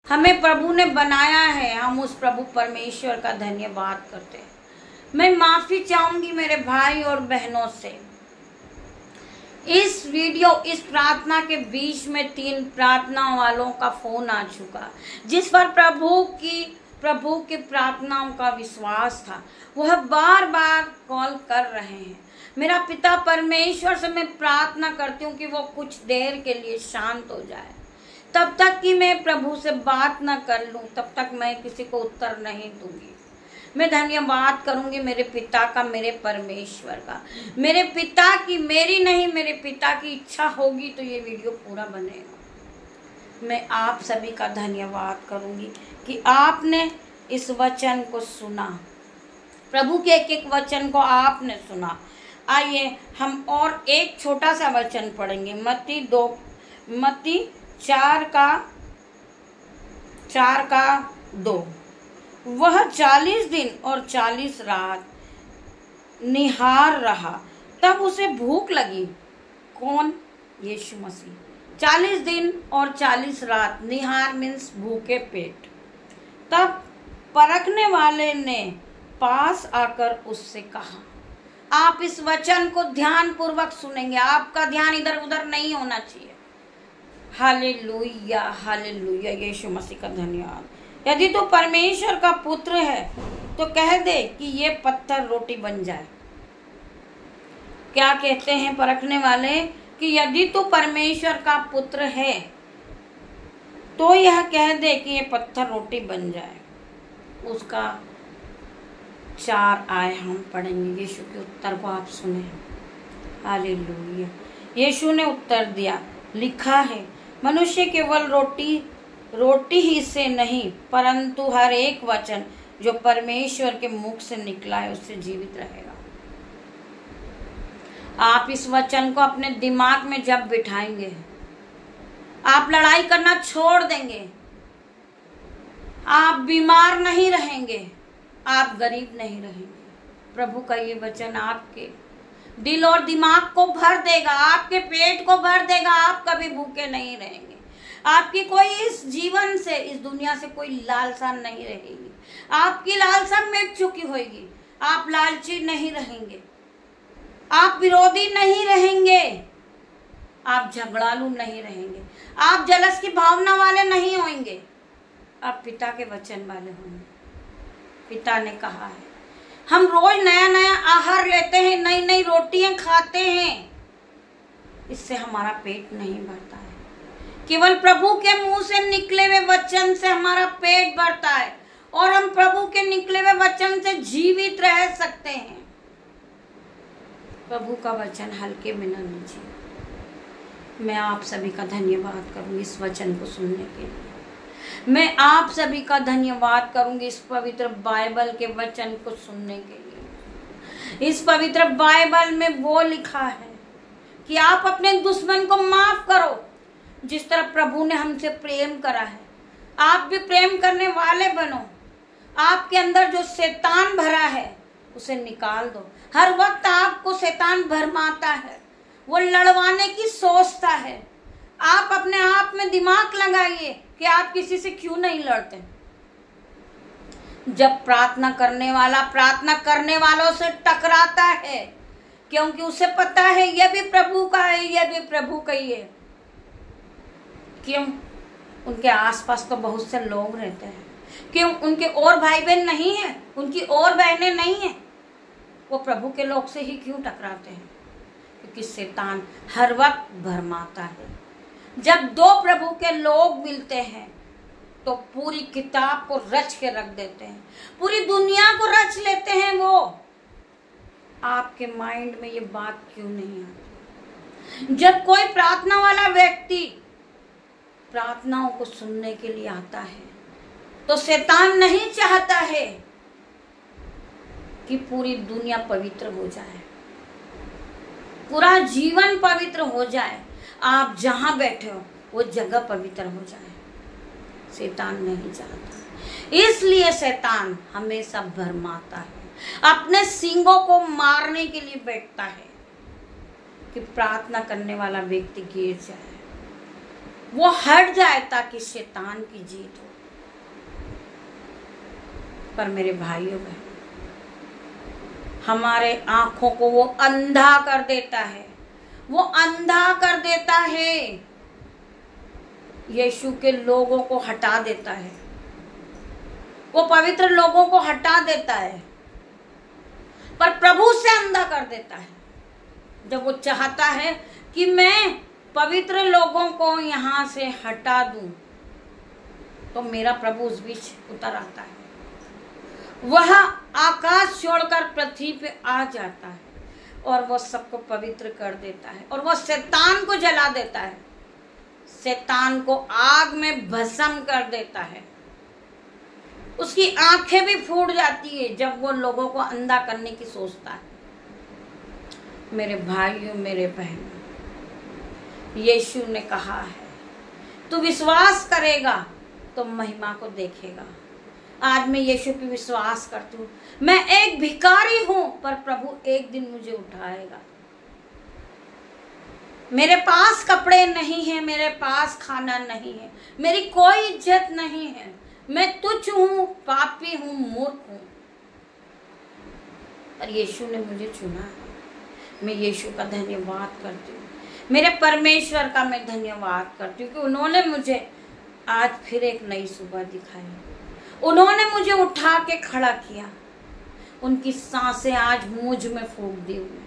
हमें प्रभु ने बनाया है, हम उस प्रभु परमेश्वर का धन्यवाद करते हैं। मैं माफी चाहूंगी मेरे भाई और बहनों से। इस प्रार्थना के बीच में 3 प्रार्थना वालों का फोन आ चुका, जिस पर प्रभु की प्रार्थनाओं का विश्वास था। वह बार बार कॉल कर रहे हैं। मेरा पिता परमेश्वर से मैं प्रार्थना करती हूँ कि वो कुछ देर के लिए शांत हो जाए। तब तक कि मैं प्रभु से बात न कर लूं, तब तक मैं किसी को उत्तर नहीं दूंगी। मैं धन्यवाद करूंगी मेरे पिता का, मेरे परमेश्वर का। मेरे पिता की, मेरी नहीं, मेरे पिता की इच्छा होगी तो ये वीडियो पूरा बनेगा। मैं आप सभी का धन्यवाद करूंगी कि आपने इस वचन को सुना, प्रभु के एक एक वचन को आपने सुना। आइए हम और एक छोटा सा वचन पढ़ेंगे, मत्ती 4:2। वह 40 दिन और 40 रात निहार रहा, तब उसे भूख लगी। कौन? यीशु मसीह। 40 दिन और 40 रात, निहार मीन्स भूखे पेट। तब परखने वाले ने पास आकर उससे कहा। आप इस वचन को ध्यान पूर्वक सुनेंगे, आपका ध्यान इधर उधर नहीं होना चाहिए। हालेलुया, हालेलुया, यीशु मसीह का धन्यवाद। यदि तू परमेश्वर का पुत्र है तो कह दे कि ये पत्थर रोटी बन जाए। क्या कहते हैं परखने वाले? कि यदि तू परमेश्वर का पुत्र है तो यह कह दे कि ये पत्थर रोटी बन जाए। उसका 4 आए हम पढ़ेंगे। यीशु के उत्तर को आप सुने। हालेलुया। यीशु ने उत्तर दिया, लिखा है, मनुष्य केवल रोटी ही से नहीं परंतु हर एक वचन जो परमेश्वर के मुख से निकला है उससे जीवित रहेगा। आप इस वचन को अपने दिमाग में जब बिठाएंगे, आप लड़ाई करना छोड़ देंगे, आप बीमार नहीं रहेंगे, आप गरीब नहीं रहेंगे। प्रभु का ये वचन आपके दिल और दिमाग को भर देगा, आपके पेट को भर देगा। आप कभी भूखे नहीं रहेंगे। आपकी कोई इस जीवन से, इस दुनिया से कोई लालसा नहीं रहेगी। आपकी लालसा मिट चुकी होगी। आप लालची नहीं रहेंगे, आप विरोधी नहीं रहेंगे, आप झगड़ालू नहीं रहेंगे, आप जलस की भावना वाले नहीं होंगे, आप पिता के वचन वाले होंगे। पिता ने कहा है, हम रोज नया नया आहार लेते हैं, नई नई रोटियां खाते हैं, इससे हमारा पेट नहीं भरता है। केवल प्रभु के मुंह से निकले हुए वचन से हमारा पेट भरता है और हम प्रभु के निकले हुए वचन से जीवित रह सकते हैं। प्रभु का वचन हल्के में न लीजिए। मैं आप सभी का धन्यवाद करूंगी इस वचन को सुनने के लिए। मैं आप सभी का धन्यवाद करूंगी इस पवित्र बाइबल के वचन को सुनने के लिए। इस पवित्र बाइबल में वो लिखा है कि आप अपने दुश्मन को माफ करो जिस तरह प्रभु ने हमसे प्रेम करा है। आप भी प्रेम करने वाले बनो। आपके अंदर जो शैतान भरा है उसे निकाल दो। हर वक्त आपको शैतान भरमाता है, वो लड़वाने की सोचता है। आप अपने आप में दिमाग लगाइए कि आप किसी से क्यों नहीं लड़ते। जब प्रार्थना करने वाला प्रार्थना करने वालों से टकराता है, क्योंकि उसे पता है यह भी प्रभु का है, यह भी प्रभु का ही है। क्यों? उनके आसपास तो बहुत से लोग रहते हैं। क्यों? उनके और भाई बहन नहीं है, उनकी और बहनें नहीं है। वो प्रभु के लोग से ही क्यों टकराते हैं? क्योंकि शैतान हर वक्त भरमाता है। जब 2 प्रभु के लोग मिलते हैं तो पूरी किताब को रच के रख देते हैं, पूरी दुनिया को रच लेते हैं। वो आपके माइंड में ये बात क्यों नहीं आती? जब कोई प्रार्थना वाला व्यक्ति प्रार्थनाओं को सुनने के लिए आता है तो शैतान नहीं चाहता है कि पूरी दुनिया पवित्र हो जाए, पूरा जीवन पवित्र हो जाए, आप जहां बैठे हो वो जगह पवित्र हो जाए। शैतान नहीं चाहता, इसलिए शैतान हमेशा भरमाता है, अपने सींगों को मारने के लिए बैठता है कि प्रार्थना करने वाला व्यक्ति गिर जाए। वो हट जाए ताकि शैतान की जीत हो। पर मेरे भाइयों बहन, हमारे आंखों को वो अंधा कर देता है, वो अंधा कर देता है, यीशु के लोगों को हटा देता है, वो पवित्र लोगों को हटा देता है, पर प्रभु से अंधा कर देता है। जब वो चाहता है कि मैं पवित्र लोगों को यहां से हटा दूं, तो मेरा प्रभु उस बीच उतर आता है, वह आकाश छोड़कर पृथ्वी पे आ जाता है और वह सबको पवित्र कर देता है और वह शैतान को जला देता है, शैतान को आग में भस्म कर देता है। उसकी आंखें भी फूट जाती है जब वो लोगों को अंधा करने की सोचता है। मेरे भाइयों, मेरे बहनों, यीशु ने कहा है तू विश्वास करेगा तो महिमा को देखेगा। आज मैं यीशु पे विश्वास करती हूँ। मैं एक भिखारी हूं, पर प्रभु एक दिन मुझे उठाएगा। मेरे पास कपड़े नहीं है, मेरे पास खाना नहीं है, मेरी कोई इज्जत नहीं है, मैं तुच्छ हूं, पापी हूं, मूर्ख हूं, पर यीशु ने मुझे चुना है। मैं यीशु का धन्यवाद करती हूँ, मेरे परमेश्वर का मैं धन्यवाद करती हूँ कि उन्होंने मुझे आज फिर एक नई सुबह दिखाई, उन्होंने मुझे उठा के खड़ा किया, उनकी सांसें आज मुझ में फूंक दी हुई।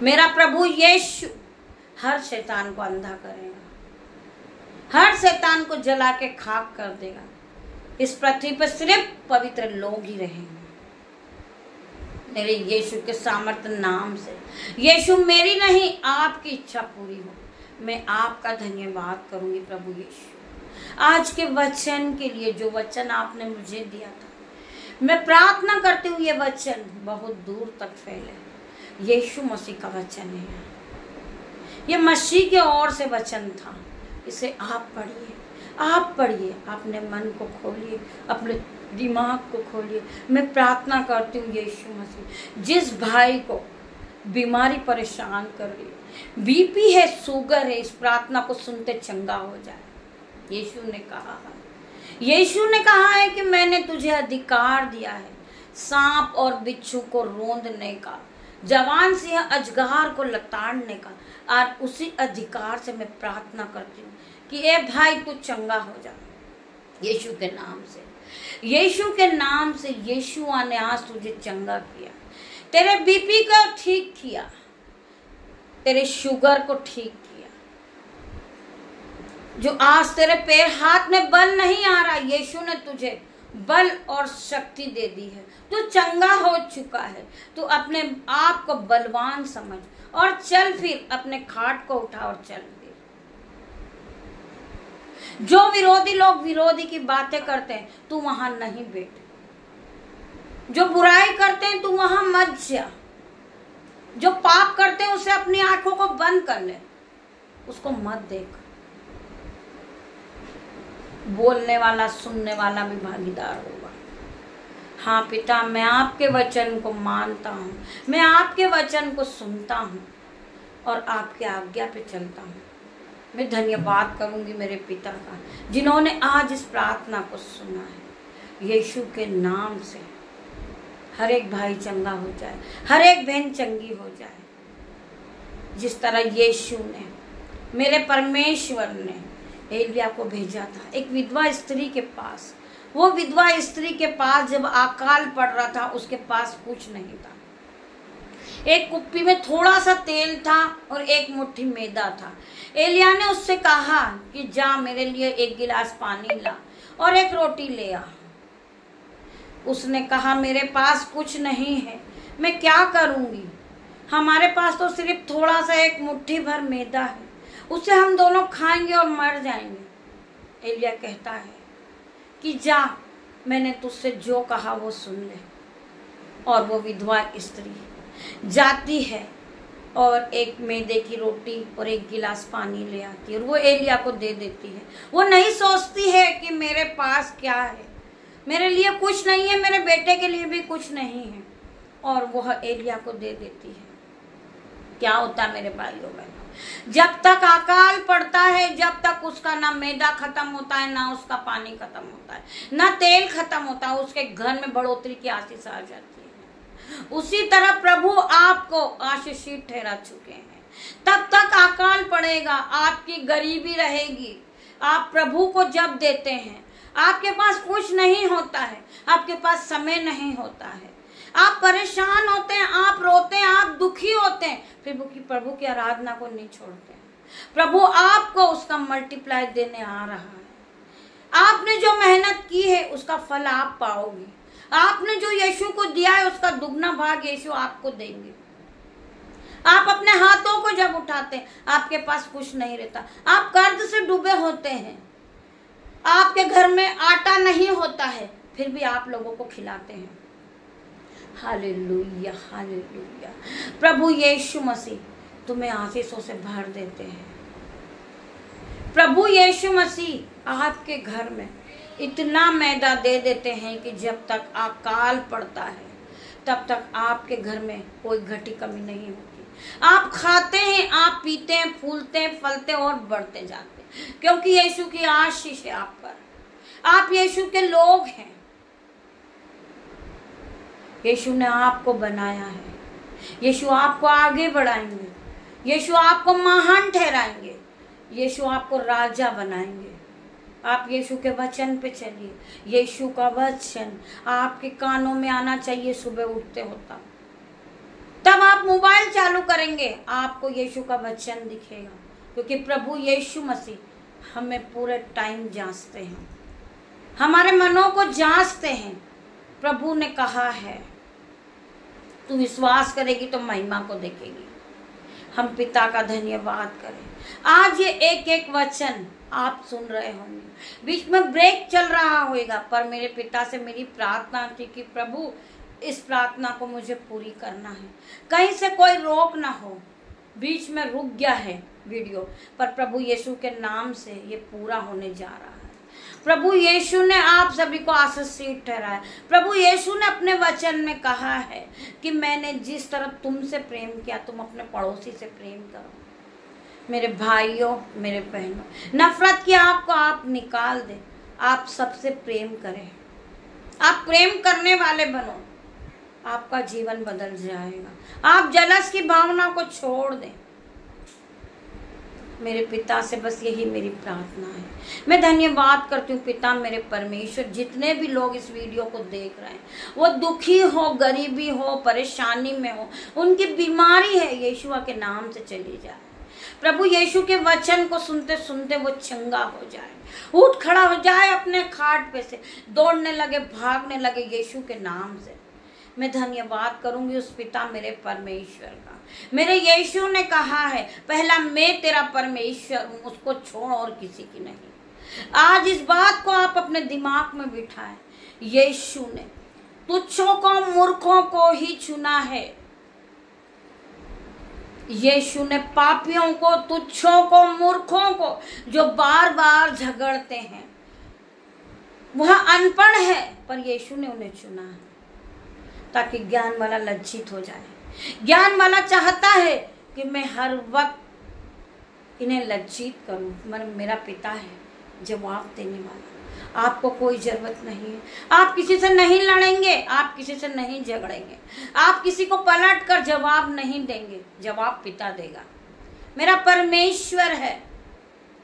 मेरा प्रभु यीशु हर शैतान को अंधा करेगा, हर शैतान को जला के खाक कर देगा। इस पृथ्वी पर सिर्फ पवित्र लोग ही रहेंगे मेरे यीशु के सामर्थ्य नाम से। यीशु मेरी नहीं आपकी इच्छा पूरी हो, मैं आपका धन्यवाद करूंगी प्रभु यीशु। आज के वचन के लिए, जो वचन आपने मुझे दिया था, मैं प्रार्थना करती हूँ ये वचन बहुत दूर तक फैले। यीशु मसीह का वचन है, ये मसीह की ओर से वचन था। इसे आप पढ़िए, आप पढ़िए, अपने मन को खोलिए, अपने दिमाग को खोलिए। मैं प्रार्थना करती हूँ यीशु मसीह, जिस भाई को बीमारी परेशान कर रही है, बीपी है, शुगर है, इस प्रार्थना को सुनते चंगा हो जाए। यीशु ने कहा है कि मैंने तुझे अधिकार दिया है सांप और बिच्छू को रोंदने का, जवान सिंह अजगर को लताड़ने का। और उसी अधिकार से मैं प्रार्थना करती हूँ कि ए भाई तू चंगा हो जा यीशु के नाम से, यीशु के नाम से। यीशु ने आज तुझे चंगा किया, तेरे बीपी को ठीक किया, तेरे शुगर को ठीक किया। जो आज तेरे पैर हाथ में बल नहीं आ रहा, यीशु ने तुझे बल और शक्ति दे दी है। तू चंगा हो चुका है। तू अपने आप को बलवान समझ और चल, फिर अपने खाट को उठा और चल फिर। जो विरोधी लोग विरोधी की बातें करते हैं, तू वहां नहीं बैठ। जो बुराई करते हैं, तू वहां मत जा। जो पाप करते हैं, उसे अपनी आंखों को बंद कर ले, उसको मत देख। बोलने वाला सुनने वाला भी भागीदार होगा। हाँ पिता, मैं आपके वचन को मानता हूँ, मैं आपके वचन को सुनता हूँ और आपके आज्ञा पे चलता हूँ। मैं धन्यवाद करूंगी मेरे पिता का, जिन्होंने आज इस प्रार्थना को सुना है। यीशु के नाम से हर एक भाई चंगा हो जाए, हर एक बहन चंगी हो जाए। जिस तरह यीशु ने, मेरे परमेश्वर ने एलिया को भेजा था एक विधवा स्त्री के पास। वो विधवा स्त्री के पास जब अकाल पड़ रहा था, उसके पास कुछ नहीं था। एक कुप्पी में थोड़ा सा तेल था और एक मुट्ठी मैदा था। एलिया ने उससे कहा कि जा मेरे लिए एक गिलास पानी ला और एक रोटी ले आ। उसने कहा मेरे पास कुछ नहीं है, मैं क्या करूंगी? हमारे पास तो सिर्फ थोड़ा सा एक मुट्ठी भर मैदा है, उसे हम दोनों खाएंगे और मर जाएंगे। एलिया कहता है कि जा, मैंने तुझसे जो कहा वो सुन ले। और वो विधवा स्त्री जाती है और एक मैदे की रोटी और एक गिलास पानी ले आती है और वो एलिया को दे देती है। वो नहीं सोचती है कि मेरे पास क्या है, मेरे लिए कुछ नहीं है, मेरे बेटे के लिए भी कुछ नहीं है, और वह एलिया को दे देती है। क्या होता मेरे भाइयों बहनों? जब तक अकाल पड़ता है, जब तक उसका ना मैदा खत्म होता है, ना उसका पानी खत्म होता है, ना तेल खत्म होता है, उसके घर में बढ़ोतरी की आशीष आ जाती है। उसी तरह प्रभु आपको आशीषित ठहरा चुके हैं। तब तक अकाल पड़ेगा, आपकी गरीबी रहेगी। आप प्रभु को जब देते हैं, आपके पास कुछ नहीं होता है, आपके पास समय नहीं होता है, आप परेशान होते हैं, आप रोते हैं, आप दुखी होते हैं, प्रभु की आराधना को नहीं छोड़ते हैं। प्रभु आपको उसका मल्टीप्लाई देने आ रहा है। आपने जो मेहनत की है उसका फल आप पाओगे। आपने जो यीशु को दिया है उसका दुगना भाग यीशु आपको देंगे। आप अपने हाथों को जब उठाते हैं, आपके पास कुछ नहीं रहता, आप कर्ज से डूबे होते हैं, आपके घर में आटा नहीं होता है, फिर भी आप लोगों को खिलाते हैं। Hallelujah, hallelujah. प्रभु यीशु मसीह तुम्हें आशीषों से भर देते हैं। प्रभु यीशु मसीह आपके घर में इतना मैदा दे देते हैं कि जब तक अकाल पड़ता है तब तक आपके घर में कोई घटी कमी नहीं होती। आप खाते हैं, आप पीते हैं, फूलते हैं, फलते और बढ़ते जाते हैं, क्योंकि यीशु की आशीष है आप पर। आप यीशु के लोग हैं। यीशु ने आपको बनाया है। यीशु आपको आगे बढ़ाएंगे। यीशु आपको महान ठहराएंगे। यीशु आपको राजा बनाएंगे। आप यीशु के वचन पे चलिए। यीशु का वचन आपके कानों में आना चाहिए सुबह उठते होता। तब आप मोबाइल चालू करेंगे, आपको यीशु का वचन दिखेगा, क्योंकि प्रभु यीशु मसीह हमें पूरे टाइम जांचते हैं, हमारे मनों को जांचते हैं। प्रभु ने कहा है तू विश्वास करेगी तो महिमा को देखेगी। हम पिता का धन्यवाद करें। आज ये एक एक वचन आप सुन रहे होंगे, बीच में ब्रेक चल रहा होगा, पर मेरे पिता से मेरी प्रार्थना थी कि प्रभु इस प्रार्थना को मुझे पूरी करना है। कहीं से कोई रोक ना हो, बीच में रुक गया है वीडियो, पर प्रभु यीशु के नाम से ये पूरा होने जा रहा है। प्रभु यीशु ने आप सभी को आशीषित ठहराया। प्रभु यीशु ने अपने वचन में कहा है कि मैंने जिस तरह तुमसे प्रेम किया तुम अपने पड़ोसी से प्रेम करो। मेरे भाइयों, मेरे बहनों, नफरत की आग को आप निकाल दें, आप सबसे प्रेम करें, आप प्रेम करने वाले बनो, आपका जीवन बदल जाएगा। आप जलस की भावना को छोड़ दें। मेरे पिता से बस यही मेरी प्रार्थना है। मैं धन्यवाद करती हूँ पिता मेरे परमेश्वर, जितने भी लोग इस वीडियो को देख रहे हैं, वो दुखी हो, गरीबी हो, परेशानी में हो, उनकी बीमारी है, यीशुआ के नाम से चली जाए। प्रभु यीशु के वचन को सुनते सुनते वो चंगा हो जाए, उठ खड़ा हो जाए अपने खाट पे से, दौड़ने लगे, भागने लगे यीशु के नाम से। मैं धन्यवाद करूंगी उस पिता मेरे परमेश्वर का। मेरे यीशु ने कहा है पहला मैं तेरा परमेश्वर हूं, उसको छोड़ और किसी की नहीं। आज इस बात को आप अपने दिमाग में बिठाएं। यीशु ने तुच्छों को, मूर्खों को ही चुना है। यीशु ने पापियों को, तुच्छों को, मूर्खों को, जो बार बार झगड़ते हैं, वह अनपढ़ है, पर यीशु ने उन्हें चुना है ताकि ज्ञान वाला लज्जित हो जाए। ज्ञान वाला चाहता है कि मैं हर वक्त इन्हें लज्जित करूं। मेरा पिता है जवाब देने वाला। आपको कोई जरूरत नहीं है, आप किसी से नहीं लड़ेंगे, आप किसी से नहीं झगड़ेंगे, आप किसी को पलट कर जवाब नहीं देंगे, जवाब पिता देगा। मेरा परमेश्वर है,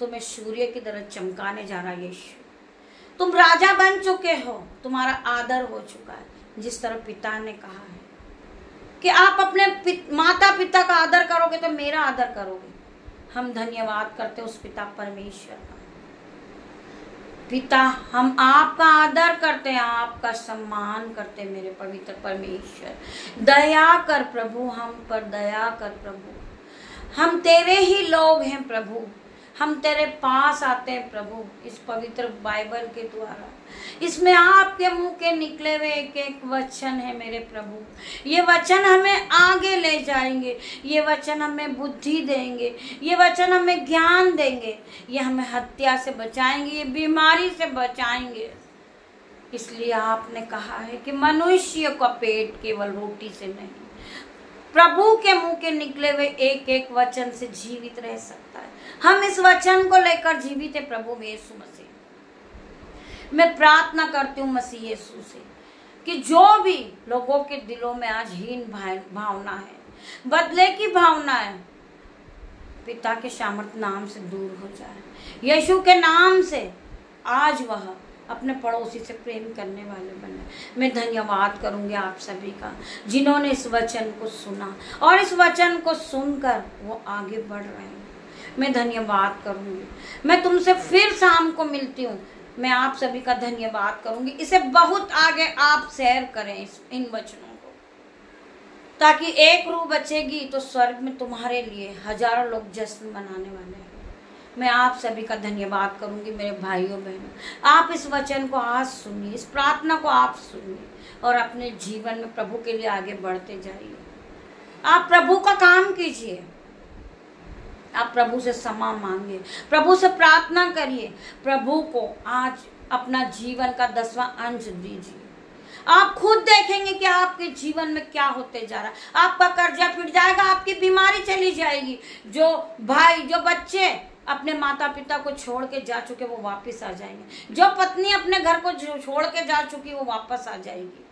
तुम्हें सूर्य की तरह चमकाने जा रहा है यीशु। तुम राजा बन चुके हो, तुम्हारा आदर हो चुका है। जिस तरह पिता ने कहा है कि आप अपने माता पिता का आदर करोगे तो मेरा आदर करोगे। हम धन्यवाद करते उस पिता परमेश्वर का। पिता, हम आपका आदर करते हैं, आपका सम्मान करते हैं मेरे पवित्र परमेश्वर। दया कर प्रभु, हम पर दया कर प्रभु। हम तेरे ही लोग हैं प्रभु, हम तेरे पास आते हैं प्रभु इस पवित्र बाइबल के द्वारा। इसमें आपके मुंह के निकले हुए एक एक वचन है मेरे प्रभु। ये वचन हमें आगे ले जाएंगे, ये वचन हमें बुद्धि देंगे, ये वचन हमें ज्ञान देंगे, ये हमें हत्या से बचाएंगे, ये बीमारी से बचाएंगे। इसलिए आपने कहा है कि मनुष्य का पेट केवल रोटी से नहीं, प्रभु के मुंह के निकले हुए एक एक वचन से जीवित रह सकता है। हम इस वचन को लेकर जीवित है प्रभु यीशु मसीह। मैं प्रार्थना करती हूँ मसीह यीशु से कि जो भी लोगों के दिलों में आज हीन भावना है, बदले की भावना है, पिता के सामर्थ नाम से दूर हो जाए। यीशु के नाम से आज वह अपने पड़ोसी से प्रेम करने वाले बने। मैं धन्यवाद करूंगी आप सभी का जिन्होंने इस वचन को सुना और इस वचन को सुनकर वो आगे बढ़ रहे हैं। मैं धन्यवाद करूंगी। मैं तुमसे फिर शाम को मिलती हूँ। मैं आप सभी का धन्यवाद करूंगी। इसे बहुत आगे आप शेयर करें इन वचनों को, ताकि एक रूह बचेगी तो स्वर्ग में तुम्हारे लिए हजारों लोग जश्न मनाने वाले हैं। मैं आप सभी का धन्यवाद करूंगी मेरे भाइयों बहनों। आप इस वचन को आज सुनिए, इस प्रार्थना को आप सुनिए और अपने जीवन में प्रभु के लिए आगे बढ़ते जाइए। आप प्रभु का काम कीजिए, आप प्रभु से क्षमा मांगिए, प्रभु से प्रार्थना करिए, प्रभु को आज अपना जीवन का 10वां अंश दीजिए। आप खुद देखेंगे कि आपके जीवन में क्या होते जा रहा है। आपका कर्जा पिट जाएगा, आपकी बीमारी चली जाएगी। जो भाई, जो बच्चे अपने माता पिता को छोड़ के जा चुके वो वापस आ जाएंगे। जो पत्नी अपने घर को छोड़ के जा चुकी वो वापस आ जाएगी।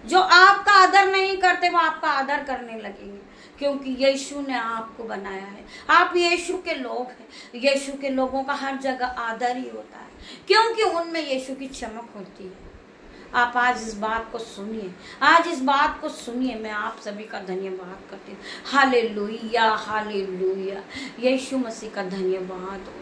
जो आपका आदर नहीं करते वो आपका आदर करने लगेंगे, क्योंकि यीशु ने आपको बनाया है। आप यीशु के लोग हैं। यीशु के लोगों का हर जगह आदर ही होता है, क्योंकि उनमें यीशु की चमक होती है। आप आज इस बात को सुनिए, आज इस बात को सुनिए। मैं आप सभी का धन्यवाद करती हूँ। Hallelujah, hallelujah. यीशु मसीह का धन्यवाद हो।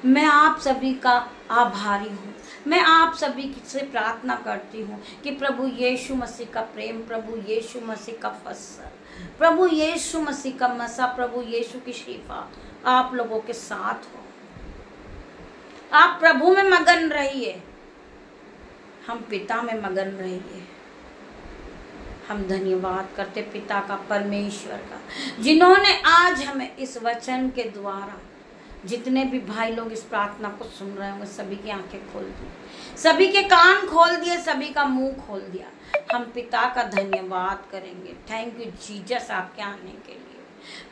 मैं आप सभी का आभारी हूँ। मैं आप सभी से प्रार्थना करती हूँ कि प्रभु यीशु मसीह का प्रेम, प्रभु यीशु मसीह का फसर, प्रभु यीशु मसीह का मसा, प्रभु यीशु की शिफा आप लोगों के साथ हो। आप प्रभु में मगन रहिए, हम पिता में मगन रहिए। हम धन्यवाद करते पिता का, परमेश्वर का, जिन्होंने आज हमें इस वचन के द्वारा, जितने भी भाई लोग इस प्रार्थना को सुन रहे होंगे, सभी की आंखें खोल दी, सभी के कान खोल दिए, सभी का मुंह खोल दिया। हम पिता का धन्यवाद करेंगे। थैंक यू जीसस आपके आने के लिए।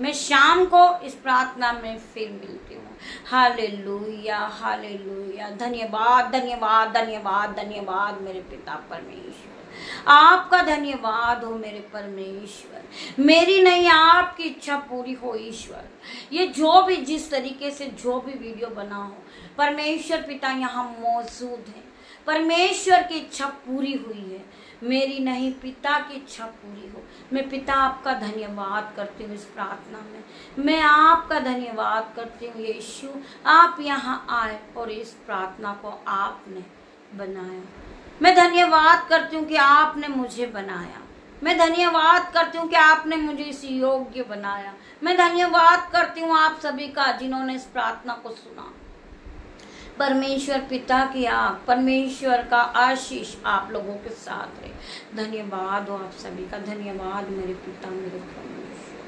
मैं शाम को इस प्रार्थना में फिर मिलती हूँ। Hallelujah, hallelujah. धन्यवाद, धन्यवाद, धन्यवाद, धन्यवाद मेरे पिता परमेश्वर। आपका धन्यवाद हो मेरे परमेश्वर। मेरी नहीं आपकी इच्छा पूरी हो ईश्वर। ये जो भी जिस तरीके से जो भी वीडियो बना हो, परमेश्वर पिता यहाँ मौजूद है। परमेश्वर की इच्छा पूरी हुई है, मेरी नहीं पिता की इच्छा पूरी हो। मैं पिता आपका धन्यवाद करती हूँ इस प्रार्थना में। मैं आपका धन्यवाद करती हूँ यीशु, आप यहाँ आए और इस प्रार्थना को आपने बनाया। मैं धन्यवाद करती हूँ कि आपने मुझे बनाया। मैं धन्यवाद करती हूँ कि आपने मुझे इस योग्य बनाया। मैं धन्यवाद करती हूँ आप सभी का जिन्होंने इस प्रार्थना को सुना। परमेश्वर पिता की आग, परमेश्वर का आशीष आप लोगों के साथ रहे। धन्यवाद हो आप सभी का। धन्यवाद मेरे पिता, मेरे परमेश्वर।